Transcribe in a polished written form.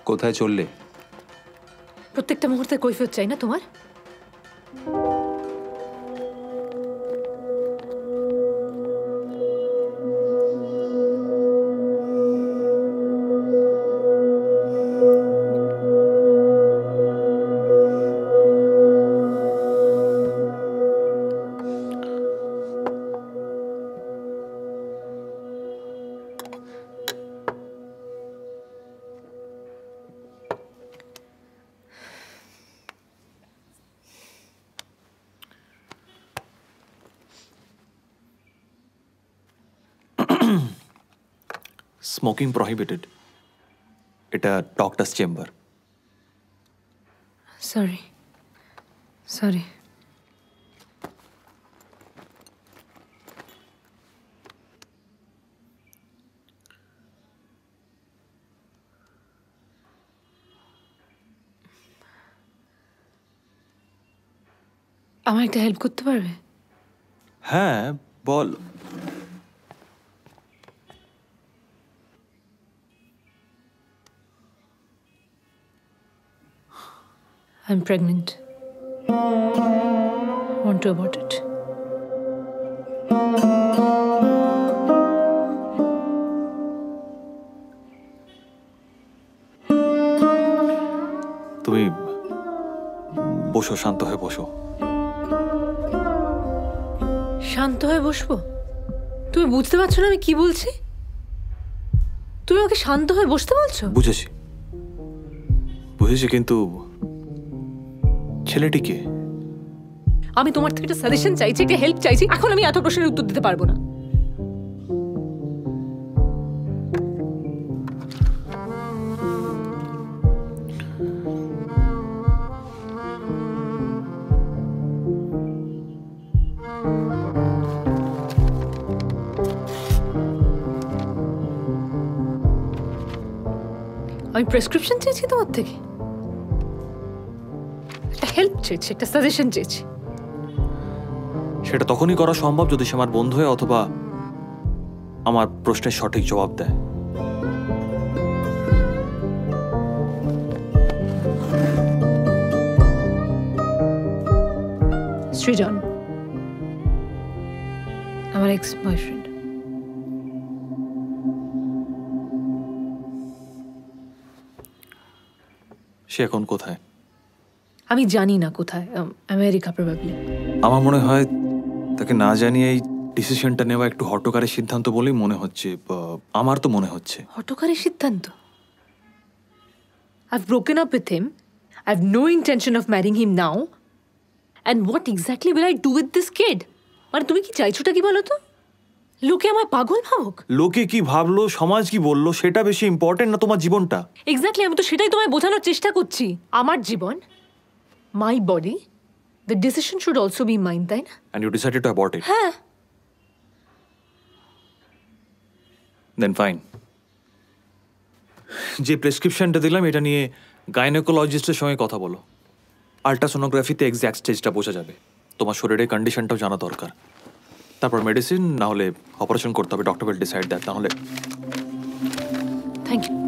কোথায় চললে? প্রত্যেকটা মুহূর্তে কৈফিয়ত চাই না তোমার? Smoking prohibited. এটা ডক্টরস চেম্বার। Sorry sorry. আমার একটা হেল্প করতে পারবে? হ্যাঁ, বল। I'm pregnant. Want to abort it. তুমি বসো, শান্ত হয়ে বসো। শান্ত হয়ে বসবো? তুমি বুঝতে পারছো না আমি কি বলছি? তুমি ওকে শান্ত হয়ে বসতে বলছো? বুঝেছি বুঝেছি, কিন্তু ছেলেটিকে আমি তোমার থেকে একটা সাজেশন চাইছি, একটা হেল্প চাইছি। এখন আমি এত প্রশ্নের উত্তর দিতে পারবো না। আমি প্রেসক্রিপশন চেয়েছি তোমার থেকে, একটা হেল্প চেয়েছি, একটা সাজেশন চেয়েছি। সেটা তখনই করা সম্ভব যদি সে আমার বন্ধু হয় অথবা আমার প্রশ্নের সঠিক জবাব দেয়। সৃজন, আমার এক্স বয়ফ্রেন্ড। সে এখন কোথায়? আমি জানি না কোথায়, আমেরিকা প্রবাবলি। আমার মনে হয় তাকে না জানিয়ে এই ডিসিশনটা নেওয়া একটু হঠকারী সিদ্ধান্ত বলেই মনে হচ্ছে। আমার তো মনে হচ্ছে। হঠকারী সিদ্ধান্ত? I've broken up with him. I have no intention of marrying him now. And what exactly will I do with this kid? মানে তুমি কি চাইছোটা কি বলো তো? লোকে আমায় পাগল ভাবুক? লোকে কি ভাবলো, সমাজ কি বললো, সেটা বেশি ইম্পর্টেন্ট না তোমার জীবনটা? এক্স্যাক্টলি, আমি তো সেটাই তোমায় বোঝানোর চেষ্টা করছি। আমার জীবন, my body, the decision should also be mine, তাই না? And you decided to abort it? হ্যাঁ। Then fine. যে প্রেসক্রিপশনটা দিলাম এটা নিয়ে গাইনোকোলজিস্টের সঙ্গে কথা বলো। আল্ট্রাসোনোগ্রাফিতে এক্স্যাক্ট স্টেজটা বোঝা যাবে। তোমার শরীরের কন্ডিশনটাও জানা দরকার। তারপর মেডিসিন, না হলে অপারেশন করতে হবে। Doctor will decide that. তাহলে থ্যাংক ইউ।